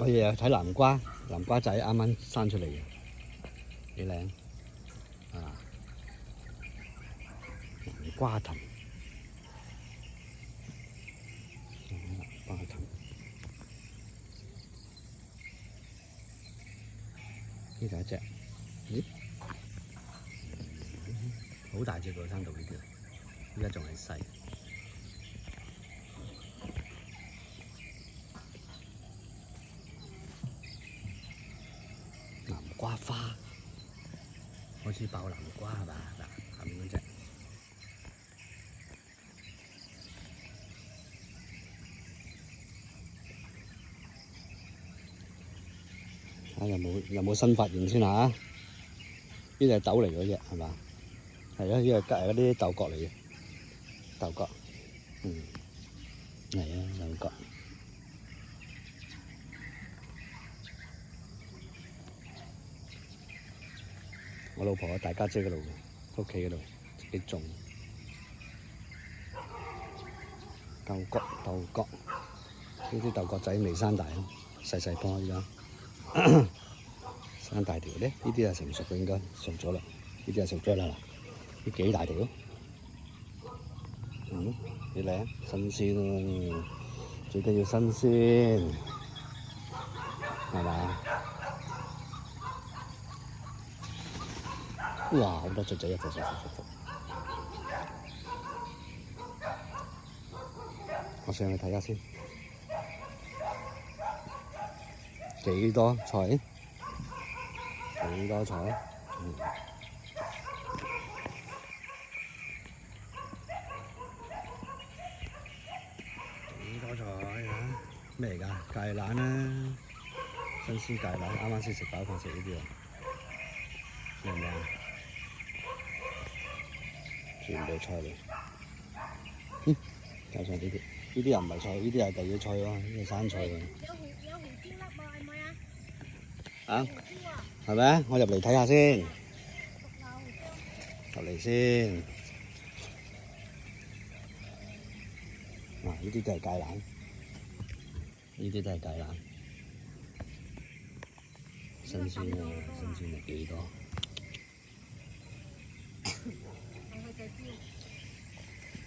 我日日睇南瓜，南瓜仔啱啱生出嚟嘅，幾靚啊！南瓜藤，南瓜藤，呢就一隻，咦？好大隻個生到呢條，依家仲係細。南瓜花開始爆南瓜係嘛？嗱，下面嗰隻睇有冇新發現先嚇？呢隻係豆嚟嗰隻係嘛？係啊，呢個係嗰啲豆角嚟嘅，豆角，係啊，豆角。我老婆喺大家姐嗰度，屋企嗰度自己種豆角，呢啲豆角仔未生大啊，細細棵而家生大條咧，呢啲係成熟嘅應該熟咗啦，呢啲係熟咗啦，呢幾大條，幾靚，新鮮，最緊要新鮮，係嘛？哇！好多雀仔一隻，我上去睇下先，幾多彩？幾多彩？幾多彩啊？咩嚟㗎？芥蘭啦，新鮮芥蘭，啱啱先食飽飯食呢啲喎，靚唔靚？全部菜嚟，加上呢啲，呢啲又唔係菜，呢啲係第二菜喎，呢個生菜喎。有胡椒粒喎，係咪啊？啊？係咪？我入嚟睇下先，入嚟先。嗱，呢啲都係芥蘭，呢啲都係芥蘭，新鮮啊！新鮮啊，幾多？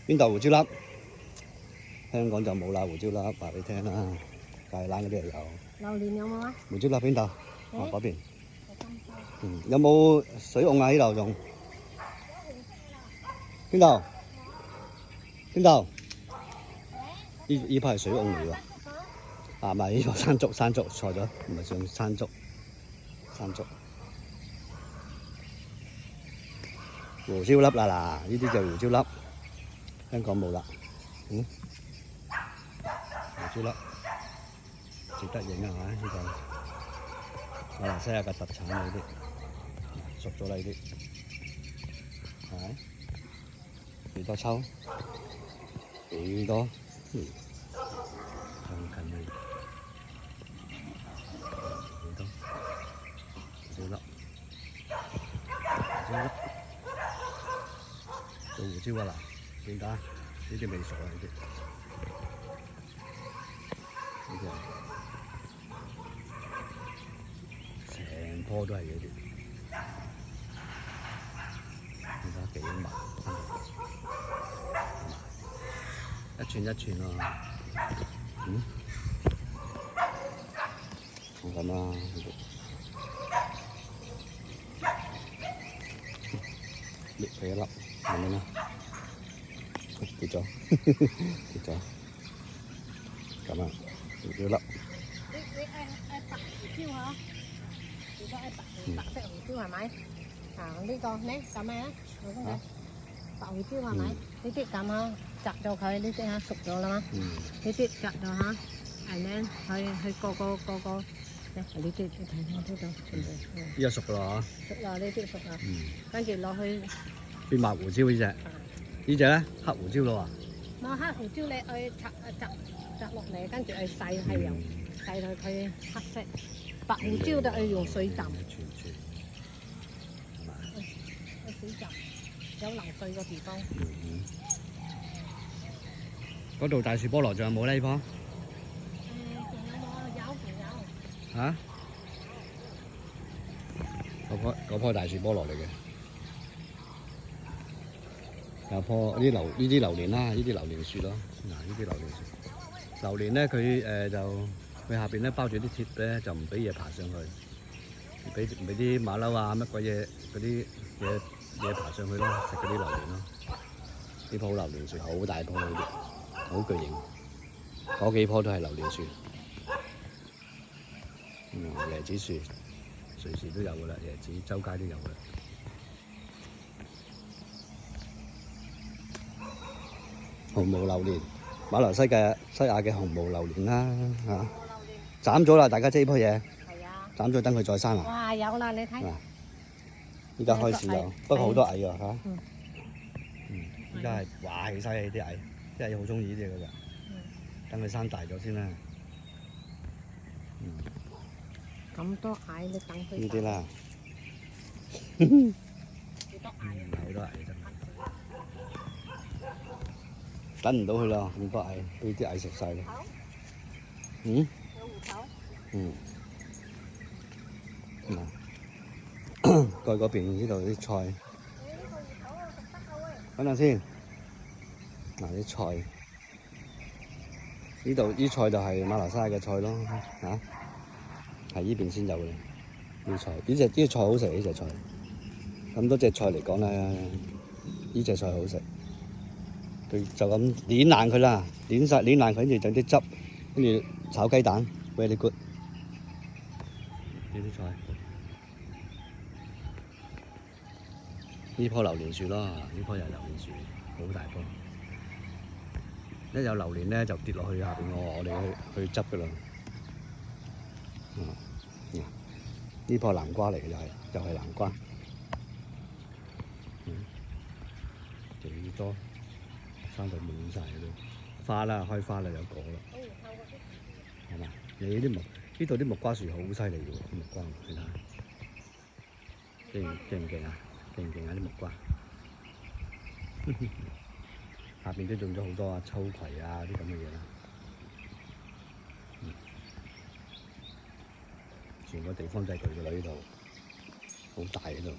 邊度胡椒粒？香港就冇啦，胡椒粒話俾你聽啦。芥蘭嗰啲又有。榴蓮有冇啊？胡椒粒邊度？哦，嗰邊。有冇水蕹啊？呢度仲？邊度？邊度？呢排係水蕹嚟喎。啊，唔係呢個山竹，錯咗，唔係上山竹。胡椒粒啦嗱，呢啲就胡椒粒，香港冇啦。胡椒粒值得影啊！呢個馬來西亞嘅特產呢啲，熟咗啦呢啲，係咪？幾多抽？幾多？咁近嘅，幾多？胡椒粒，做胡椒啊嗱，點解？呢啲未熟啊呢啲，成棵都係呢啲，而家幾密，一串一串咯，咁啦，搣佢一粒，咁樣啦，跌咗，咁啊，胡椒粒。你白胡椒嗬？如果白色胡椒係咪？啊呢個呢咁啊，老公仔，白胡椒係咪？呢啲咁啊，摘咗佢呢啲嚇熟咗啦嘛。呢啲摘咗嚇，係咧去個，呢啲你睇下呢度全部。呢個熟㗎啦熟啦，呢啲熟啦。跟住落去變白胡椒呢隻，呢隻咧黑胡椒咯喎。冇黑胡椒你去摘落嚟，跟住去洗係油，洗到佢黑色。白胡椒就要用水浸，水浸有流水嘅地方。嗰度大樹菠蘿仲有冇呢棵？仲有冇？有。嚇？嗰棵大樹菠蘿嚟嘅，有棵呢啲榴蓮啦，呢啲榴蓮樹咯，嗱呢啲榴蓮樹，榴蓮咧佢佢下邊咧包住啲鐵咧，就唔俾嘢爬上去，唔俾啲馬騮啊乜鬼嘢嗰啲嘢爬上去咯，食嗰啲榴蓮咯。呢棵榴蓮樹好大棵嗰啲，好巨型，嗰幾棵都係榴蓮樹。椰子樹隨時都有噶啦，椰子周街都有噶啦。紅毛榴蓮，馬來西亞嘅紅毛榴蓮啦嚇，斬咗啦！大家知呢棵嘢？係啊。斬咗等佢再生啊！哇，有啦，你睇。依家開始有，不過好多蟻啊嚇。依家係話起晒啲蟻，啲蟻好中意呢啲㗎咋。等佢生大咗先啦。咁多蟻，你等佢。呢啲啦。幾多蟻？好多蟻真係。等唔到佢啦，咁多蟻，俾啲蟻食晒啦。有芋頭。過去嗰邊呢度啲菜。等陣先。嗱啲菜，呢度啲菜就係馬來西亞嘅菜咯，嚇，係呢邊先有嘅啲菜。呢隻菜好食，呢隻菜。咁多隻菜嚟講咧，呢隻菜好食。佢就咁攣爛佢啦，攣爛佢，跟住整啲汁，跟住炒雞蛋 ，very good。呢啲菜，呢棵榴蓮樹咯，呢棵又係榴蓮樹，好大棵。一有榴蓮咧，就跌落去下邊我哋去執噶啦。呢棵南瓜嚟嘅就係南瓜。幾多？生到滿晒都花啦，開花啦，有果啦，係嘛？你啲呢度啲木瓜樹好犀利嘅喎，啲木瓜你睇下，勁唔勁啊？勁唔勁啊啲木瓜？下邊都種咗好多啊，秋葵啊啲咁嘅嘢啦，全個地方就係佢嘅啦，呢度好大喺度。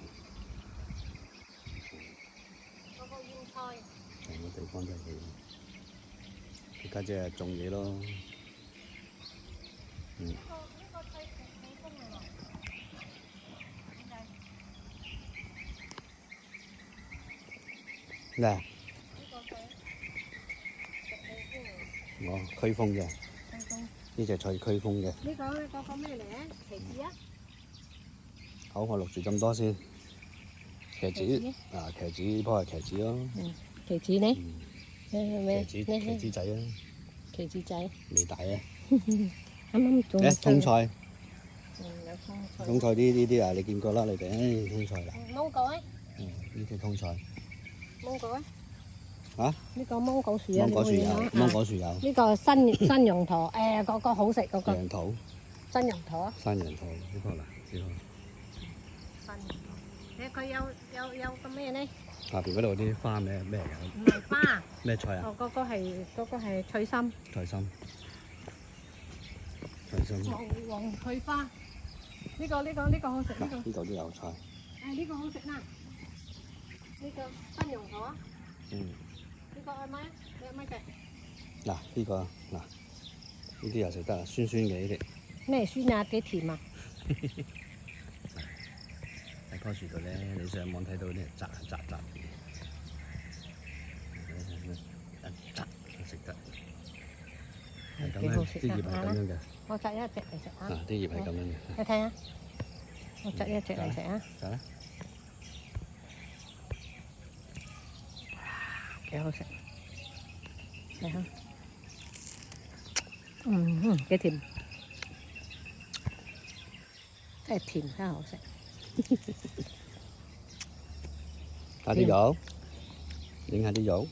成個地方都係佢，而家即係種嘢咯。咩？我驅風嘅，呢隻菜驅風嘅。呢個咩嚟啊？茄子啊？好，我錄住咁多先。茄子啊，茄子呢棵係茄子咯。茄子呢？咩？茄子仔啊！茄子仔。未大啊！啱啱種。通菜。有通菜。通菜呢啲啊，你見過啦，你哋通菜啦。芒果啊？呢啲通菜。芒果啊？啊？呢個芒果樹啊？芒果樹有，芒果樹有。呢個新羊桃，嗰個好食嗰個。楊桃。新羊桃啊？新楊桃呢個啦，呢個。新羊桃。佢有個咩呢？下邊嗰度啲花咩嚟㗎？唔係花。咩菜啊？哦，嗰個係菜心。菜心。黃翠花。呢個好食呢個。呢度都有菜。呢個好食啦。呢個新羊桃啊。呢個愛買啊？你愛買嘅？嗱呢個嗱，呢啲又食得啊，酸酸嘅呢啲。咩酸啊？幾甜啊？喺棵樹度咧，你上網睇到啲摘食得。係咁樣，啲葉係咁樣嘅。我摘一隻嚟食下。啲葉係咁樣嘅。你睇下，我摘一隻嚟食啊。得啦。幾好食。睇下。幾甜。真係甜，真係好食。加啲油，影下啲油。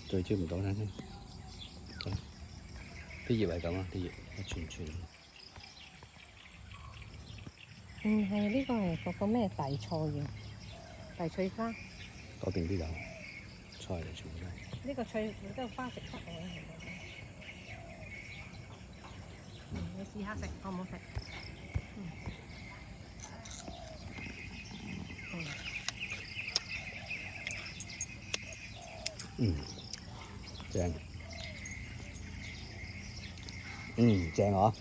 對焦唔到睇先。啲葉係咁啊，啲葉一串串。係呢個係嗰個咩大菜嘅？大翠花。嗰邊都有菜嚟，全部都係。呢個花食得我。試下食，好唔好食？正，正啊！